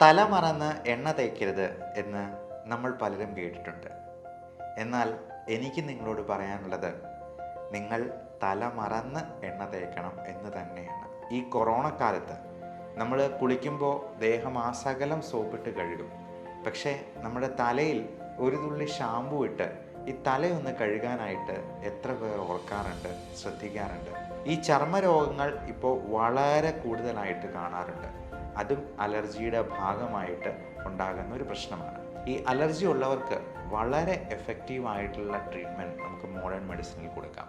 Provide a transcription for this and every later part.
തല മറന്ന് എണ്ണ തേക്കരുത് എന്ന് നമ്മൾ പലരും കേട്ടിട്ടുണ്ട്. എന്നാൽ എനിക്ക് നിങ്ങളോട് പറയാനുള്ളത്, നിങ്ങൾ തല മറന്ന് എണ്ണ തേക്കണം എന്ന് തന്നെയാണ്. ഈ കൊറോണ കാലത്ത് നമ്മൾ കുളിക്കുമ്പോൾ ദേഹമാസകലം സോപ്പിട്ട് കഴുകും. പക്ഷേ നമ്മുടെ തലയിൽ ഒരു തുള്ളി ഷാമ്പു ഇട്ട് ഈ തലയൊന്ന് കഴുകാനായിട്ട് എത്ര പേർ ഓർക്കാറുണ്ട്, ശ്രദ്ധിക്കാറുണ്ട്? ഈ ചർമ്മരോഗങ്ങൾ ഇപ്പോൾ വളരെ കൂടുതലായിട്ട് കാണാറുണ്ട്. അതും അലർജിയുടെ ഭാഗമായിട്ട് ഉണ്ടാകുന്ന ഒരു പ്രശ്നമാണ്. ഈ അലർജി ഉള്ളവർക്ക് വളരെ എഫക്റ്റീവായിട്ടുള്ള ട്രീറ്റ്മെൻറ്റ് നമുക്ക് മോഡേൺ മെഡിസിനിൽ കൊടുക്കാം.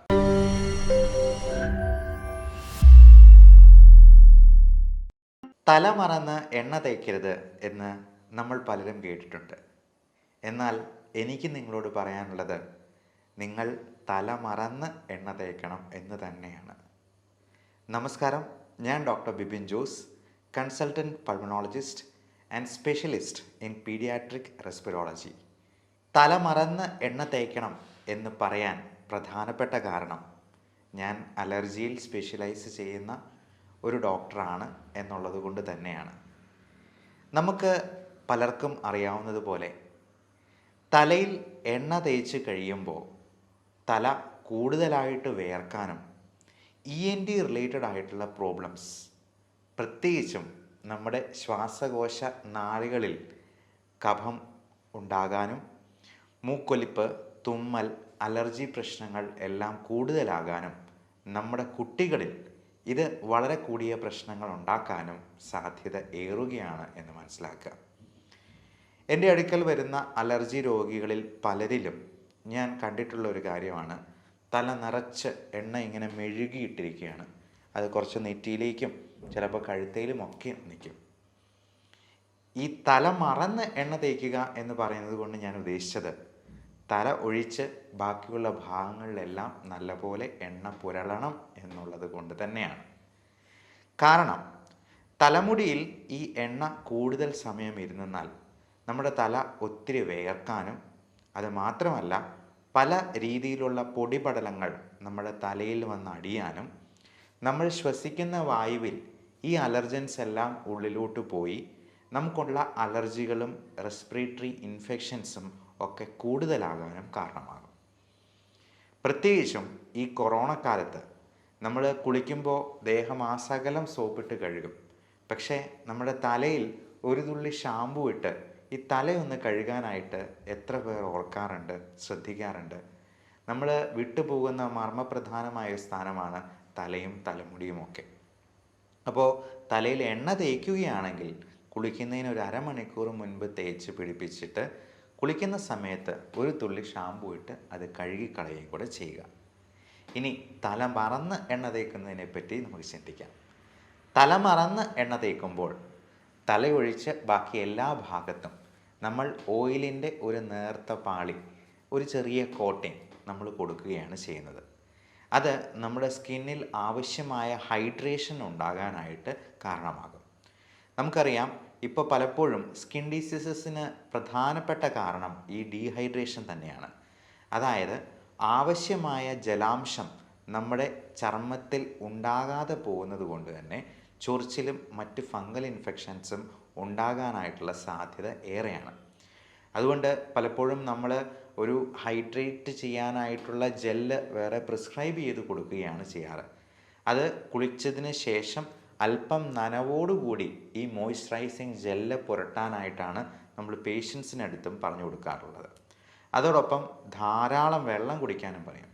തല മറന്ന് എണ്ണ തേക്കരുത് എന്ന് നമ്മൾ പലരും കേട്ടിട്ടുണ്ട്. എന്നാൽ എനിക്ക് നിങ്ങളോട് പറയാനുള്ളത്, നിങ്ങൾ തല മറന്ന് എണ്ണ തേക്കണം എന്ന് തന്നെയാണ്. നമസ്കാരം, ഞാൻ doctor Bipin Jose, consultant pulmonologist and specialist in paediatric റെസ്പിറോളജി. തല മറന്ന് എണ്ണ തേക്കണം എന്ന് പറയാൻ പ്രധാനപ്പെട്ട കാരണം, ഞാൻ അലർജിയിൽ സ്പെഷ്യലൈസ് ചെയ്യുന്ന ഒരു ഡോക്ടറാണ് എന്നുള്ളത് കൊണ്ട് തന്നെയാണ്. നമുക്ക് പലർക്കും അറിയാവുന്നതുപോലെ തലയിൽ എണ്ണ തേച്ച് കഴിയുമ്പോൾ തല കൂടുതലായിട്ട് വേർക്കാനും ENT റിലേറ്റഡ് ആയിട്ടുള്ള പ്രോബ്ലംസ്, പ്രത്യേകിച്ചും നമ്മുടെ ശ്വാസകോശ നാളികളിൽ കഫം ഉണ്ടാകാനും മൂക്കൊലിപ്പ്, തുമ്മൽ, അലർജി പ്രശ്നങ്ങൾ എല്ലാം കൂടുതലാകാനും നമ്മുടെ കുട്ടികളിൽ ഇത് വളരെ കൂടിയ പ്രശ്നങ്ങൾ ഉണ്ടാക്കാനും സാധ്യത ഏറുകയാണ് എന്ന് മനസ്സിലാക്കുക. എൻ്റെ അടുക്കൽ വരുന്ന അലർജി രോഗികളിൽ പലരിലും ഞാൻ കണ്ടിട്ടുള്ള ഒരു കാര്യമാണ്, തല നിറച്ച് എണ്ണ ഇങ്ങനെ മെഴുകിയിട്ടിരിക്കുകയാണ്. അത് കുറച്ച് നെറ്റിയിലേക്കും ചിലപ്പോൾ കഴുത്തയിലും ഒക്കെ നിൽക്കും. ഈ തല മറന്ന് എണ്ണ തേക്കുക എന്ന് പറയുന്നത് കൊണ്ട് ഞാൻ ഉദ്ദേശിച്ചത്, തല ഒഴിച്ച് ബാക്കിയുള്ള ഭാഗങ്ങളിലെല്ലാം നല്ലപോലെ എണ്ണ പുരളണം എന്നുള്ളത് കൊണ്ട് തന്നെയാണ്. കാരണം തലമുടിയിൽ ഈ എണ്ണ കൂടുതൽ സമയം ഇരുന്നാൽ നമ്മുടെ തല ഒത്തിരി വേർക്കാനും, അത് മാത്രമല്ല പല രീതിയിലുള്ള പൊടിപടലങ്ങൾ നമ്മുടെ തലയിൽ വന്ന് അടിയാനും, നമ്മൾ ശ്വസിക്കുന്ന വായുവിൽ ഈ അലർജൻസ് എല്ലാം ഉള്ളിലോട്ട് പോയി നമുക്കുള്ള അലർജികളും റെസ്പിറേറ്ററി ഇൻഫെക്ഷൻസും ഒക്കെ കൂടുതലാകാനും കാരണമാകും. പ്രത്യേകിച്ചും ഈ കൊറോണ കാലത്ത് നമ്മൾ കുളിക്കുമ്പോൾ ദേഹമാസകലം സോപ്പിട്ട് കഴുകും. പക്ഷേ നമ്മുടെ തലയിൽ ഒരു തുള്ളി ഷാമ്പു ഇട്ട് ഈ തലയൊന്ന് കഴുകാനായിട്ട് എത്ര പേർ ഓർക്കാറുണ്ട്, ശ്രദ്ധിക്കാറുണ്ട്? നമ്മൾ വിട്ടുപോകുന്ന മർമ്മപ്രധാനമായ സ്ഥാനമാണ് തലയും തലമുടിയും ഒക്കെ. അപ്പോൾ തലയിൽ എണ്ണ തേക്കുകയാണെങ്കിൽ കുളിക്കുന്നതിന് ഒരു അരമണിക്കൂർ മുൻപ് തേച്ച് പിടിപ്പിച്ചിട്ട് കുളിക്കുന്ന സമയത്ത് ഒരു തുള്ളി ഷാമ്പു ഇട്ട് അത് കഴുകിക്കളയുകയും കൂടെ ചെയ്യുക. ഇനി തല മറന്ന് എണ്ണ തേക്കുന്നതിനെ പറ്റി നമുക്ക് ചിന്തിക്കാം. തല മറന്ന് എണ്ണ തേക്കുമ്പോൾ തലയൊഴിച്ച് ബാക്കി എല്ലാ ഭാഗത്തും നമ്മൾ ഓയിലിൻ്റെ ഒരു നേർത്ത പാളി, ഒരു ചെറിയ കോട്ടിങ് നമ്മൾ കൊടുക്കുകയാണ് ചെയ്യുന്നത്. അത് നമ്മുടെ സ്കിന്നിൽ ആവശ്യമായ ഹൈഡ്രേഷൻ ഉണ്ടാകാനായിട്ട് കാരണമാകും. നമുക്കറിയാം, ഇപ്പോൾ പലപ്പോഴും സ്കിൻ ഡിസീസസിന് പ്രധാനപ്പെട്ട കാരണം ഈ ഡീഹൈഡ്രേഷൻ തന്നെയാണ്. അതായത് ആവശ്യമായ ജലാംശം നമ്മുടെ ചർമ്മത്തിൽ ഉണ്ടാകാതെ പോകുന്നത് കൊണ്ട് തന്നെ ചൊറിച്ചിലും മറ്റ് ഫംഗൽ ഇൻഫെക്ഷൻസും ഉണ്ടാകാനായിട്ടുള്ള സാധ്യത ഏറെയാണ്. അതുകൊണ്ട് പലപ്പോഴും നമ്മൾ ഒരു ഹൈഡ്രേറ്റ് ചെയ്യാനായിട്ടുള്ള ജെല്ല് വേറെ പ്രിസ്ക്രൈബ് ചെയ്ത് കൊടുക്കുകയാണ് ചെയ്യാറ്. അത് കുളിച്ചതിന് ശേഷം അല്പം നനവോടുകൂടി ഈ മോയ്സ്ചറൈസിങ് ജെല്ല് പുരട്ടാനായിട്ടാണ് നമ്മൾ പേഷ്യൻസിനടുത്തും പറഞ്ഞു കൊടുക്കാറുള്ളത്. അതോടൊപ്പം ധാരാളം വെള്ളം കുടിക്കാനും പറയും.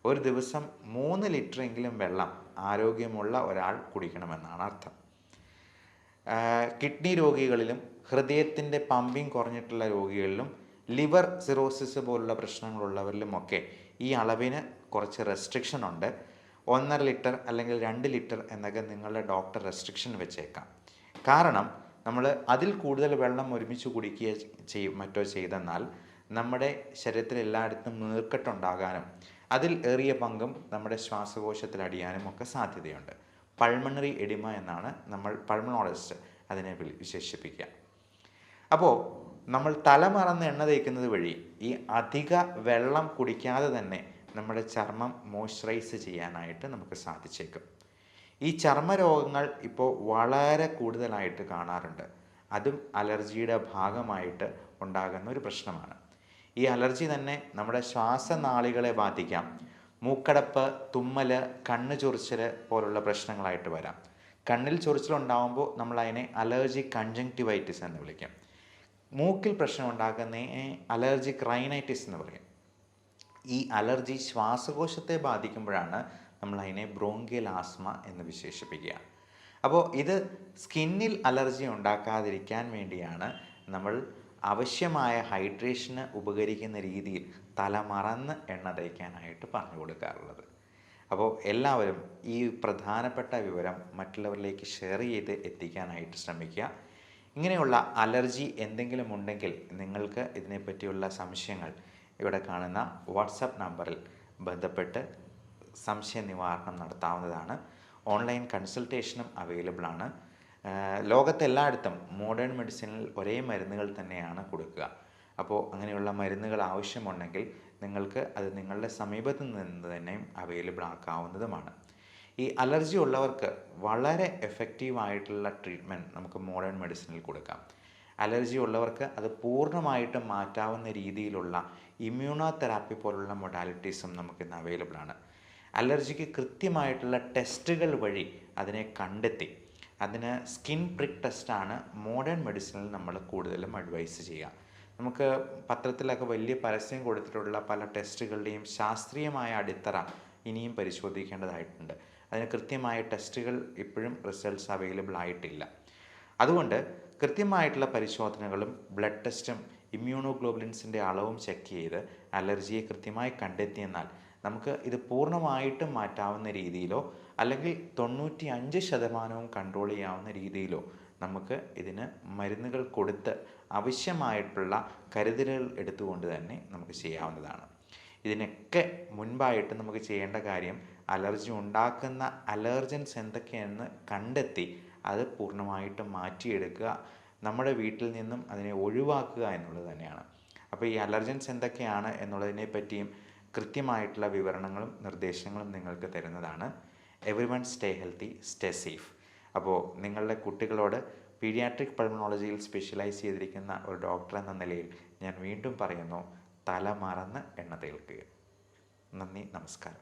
ഒരു ദിവസം 3 ലിറ്ററെങ്കിലും വെള്ളം ആരോഗ്യമുള്ള ഒരാൾ കുടിക്കണമെന്നാണ് അർത്ഥം. കിഡ്നി രോഗികളിലും ഹൃദയത്തിൻ്റെ പമ്പിങ് കുറഞ്ഞിട്ടുള്ള രോഗികളിലും ലിവർ സിറോസിസ് പോലുള്ള പ്രശ്നങ്ങളുള്ളവരിലുമൊക്കെ ഈ അളവിന് കുറച്ച് റെസ്ട്രിക്ഷൻ ഉണ്ട്. 1.5 ലിറ്റർ അല്ലെങ്കിൽ 2 ലിറ്റർ എന്നൊക്കെ നിങ്ങളുടെ ഡോക്ടർ റെസ്ട്രിക്ഷൻ വെച്ചേക്കാം. കാരണം നമ്മൾ അതിൽ കൂടുതൽ വെള്ളം ഒരുമിച്ച് കുടിക്കുകയോ മറ്റോ ചെയ്തെന്നാൽ നമ്മുടെ ശരീരത്തിൽ എല്ലായിടത്തും നീർക്കെട്ടുണ്ടാകാനും അതിൽ ഏറിയ പങ്കും നമ്മുടെ ശ്വാസകോശത്തിൽ അടിയാനും ഒക്കെ സാധ്യതയുണ്ട്. പൾമണറി എഡിമ എന്നാണ് നമ്മൾ പൾമണോളജിസ്റ്റ് അതിനെ വിശേഷിപ്പിക്കുക. അപ്പോൾ നമ്മൾ തല മറന്ന് എണ്ണ തേക്കുന്നത് വഴി ഈ അധിക വെള്ളം കുടിക്കാതെ തന്നെ നമ്മുടെ ചർമ്മം മോയ്സ്ചറൈസ് ചെയ്യാനായിട്ട് നമുക്ക് സാധിച്ചേക്കും. ഈ ചർമ്മരോഗങ്ങൾ ഇപ്പോൾ വളരെ കൂടുതലായിട്ട് കാണാറുണ്ട്. അതും അലർജിയുടെ ഭാഗമായിട്ട് ഉണ്ടാകുന്ന ഒരു പ്രശ്നമാണ്. ഈ അലർജി തന്നെ നമ്മുടെ ശ്വാസനാളികളെ ബാധിക്കാം. മൂക്കടപ്പ്, തുമ്മൽ, കണ്ണ് ചൊറിച്ചൽ പോലുള്ള പ്രശ്നങ്ങളായിട്ട് വരാം. കണ്ണിൽ ചൊറിച്ചിലുണ്ടാകുമ്പോൾ നമ്മൾ അതിനെ അലർജിക് കൺജങ്ക്റ്റിവൈറ്റിസ് എന്ന് വിളിക്കും. മൂക്കിൽ പ്രശ്നം ഉണ്ടാക്കുന്നതിനെ അലർജിക് റൈനൈറ്റിസ് എന്ന് പറയും. ഈ അലർജി ശ്വാസകോശത്തെ ബാധിക്കുമ്പോഴാണ് നമ്മൾ അതിനെ ബ്രോങ്കിയൽ ആസ്മ എന്ന് വിശേഷിപ്പിക്കുക. അപ്പോൾ ഇത് സ്കിന്നിൽ അലർജി ഉണ്ടാക്കാതിരിക്കാൻ വേണ്ടിയാണ് നമ്മൾ ആവശ്യമായ ഹൈഡ്രേഷന് ഉപകരിക്കുന്ന രീതിയിൽ തലമറന്ന് എണ്ണ തേക്കാനായിട്ട് പറഞ്ഞു കൊടുക്കാറുള്ളത്. അപ്പോൾ എല്ലാവരും ഈ പ്രധാനപ്പെട്ട വിവരം മറ്റുള്ളവരിലേക്ക് ഷെയർ ചെയ്ത് എത്തിക്കാനായിട്ട് ശ്രമിക്കുക. ഇങ്ങനെയുള്ള അലർജി എന്തെങ്കിലും ഉണ്ടെങ്കിൽ നിങ്ങൾക്ക് ഇതിനെപ്പറ്റിയുള്ള സംശയങ്ങൾ ഇവിടെ കാണുന്ന വാട്സപ്പ് നമ്പറിൽ ബന്ധപ്പെട്ട് സംശയ നിവാരണം നടത്താവുന്നതാണ്. ഓൺലൈൻ കൺസൾട്ടേഷനും അവൈലബിൾ ആണ്. ലോകത്തെല്ലായിടത്തും മോഡേൺ മെഡിസിനിൽ ഒരേ മരുന്നുകൾ തന്നെയാണ് കൊടുക്കുക. അപ്പോൾ അങ്ങനെയുള്ള മരുന്നുകൾ ആവശ്യമുണ്ടെങ്കിൽ നിങ്ങൾക്ക് അത് നിങ്ങളുടെ സമീപത്ത് നിന്ന് തന്നെ അവൈലബിൾ ആക്കാവുന്നതുമാണ്. ഈ അലർജി ഉള്ളവർക്ക് വളരെ എഫക്റ്റീവായിട്ടുള്ള ട്രീറ്റ്മെൻറ്റ് നമുക്ക് മോഡേൺ മെഡിസിനിൽ കൊടുക്കാം. അലർജി ഉള്ളവർക്ക് അത് പൂർണ്ണമായിട്ടും മാറ്റാവുന്ന രീതിയിലുള്ള ഇമ്മ്യൂണോ തെറാപ്പി പോലുള്ള മൊഡാലിറ്റീസും നമുക്കിന്ന് അവൈലബിൾ ആണ്. അലർജിക്ക് കൃത്യമായിട്ടുള്ള ടെസ്റ്റുകൾ വഴി അതിനെ കണ്ടെത്തി അതിന് സ്കിൻ പ്രിക്ക് ടെസ്റ്റാണ് മോഡേൺ മെഡിസിനിൽ നമ്മൾ കൂടുതലും അഡ്വൈസ് ചെയ്യുക. നമുക്ക് പത്രത്തിലൊക്കെ വലിയ പരസ്യം കൊടുത്തിട്ടുള്ള പല ടെസ്റ്റുകളുടെയും ശാസ്ത്രീയമായ അടിത്തറ ഇനിയും പരിശോധിക്കേണ്ടതായിട്ടുണ്ട്. അതിന് കൃത്യമായ ടെസ്റ്റുകൾ ഇപ്പോഴും റിസൾട്ട്സ് അവൈലബിൾ ആയിട്ടില്ല. അതുകൊണ്ട് കൃത്യമായിട്ടുള്ള പരിശോധനകളും ബ്ലഡ് ടെസ്റ്റും ഇമ്മ്യൂണോഗ്ലോബുലിൻസിൻ്റെ അളവും ചെക്ക് ചെയ്ത് അലർജിയെ കൃത്യമായി കണ്ടെത്തിയെന്നാൽ നമുക്ക് ഇത് പൂർണ്ണമായിട്ടും മാറ്റാവുന്ന രീതിയിലോ അല്ലെങ്കിൽ 95% കൺട്രോൾ ചെയ്യാവുന്ന രീതിയിലോ നമുക്ക് ഇതിന് മരുന്നുകൾ കൊടുത്ത് ആവശ്യമായിട്ടുള്ള കരുതലുകൾ എടുത്തുകൊണ്ട് തന്നെ നമുക്ക് ചെയ്യാവുന്നതാണ്. ഇതിനൊക്കെ മുൻപായിട്ട് നമുക്ക് ചെയ്യേണ്ട കാര്യം അലർജി ഉണ്ടാക്കുന്ന അലർജൻസ് എന്തൊക്കെയാണെന്ന് കണ്ടെത്തി അത് പൂർണ്ണമായിട്ടും മാറ്റിയെടുക്കുക, നമ്മുടെ വീട്ടിൽ നിന്നും അതിനെ ഒഴിവാക്കുക എന്നുള്ളത് തന്നെയാണ്. അപ്പോൾ ഈ അലർജൻസ് എന്തൊക്കെയാണ് എന്നുള്ളതിനെ പറ്റിയും കൃത്യമായിട്ടുള്ള വിവരണങ്ങളും നിർദ്ദേശങ്ങളും നിങ്ങൾക്ക് തരുന്നതാണ്. Everyone stay healthy, stay safe. അപ്പോൾ നിങ്ങളുടെ കുട്ടികളോട് പീഡിയാട്രിക് പൾമണോളജിയിൽ സ്പെഷ്യലൈസ് ചെയ്തിരിക്കുന്ന ഒരു ഡോക്ടർ എന്ന നിലയിൽ ഞാൻ വീണ്ടും പറയുന്നു, തല മറന്ന് എണ്ണ തേൽക്കുക. നന്ദി, നമസ്കാരം.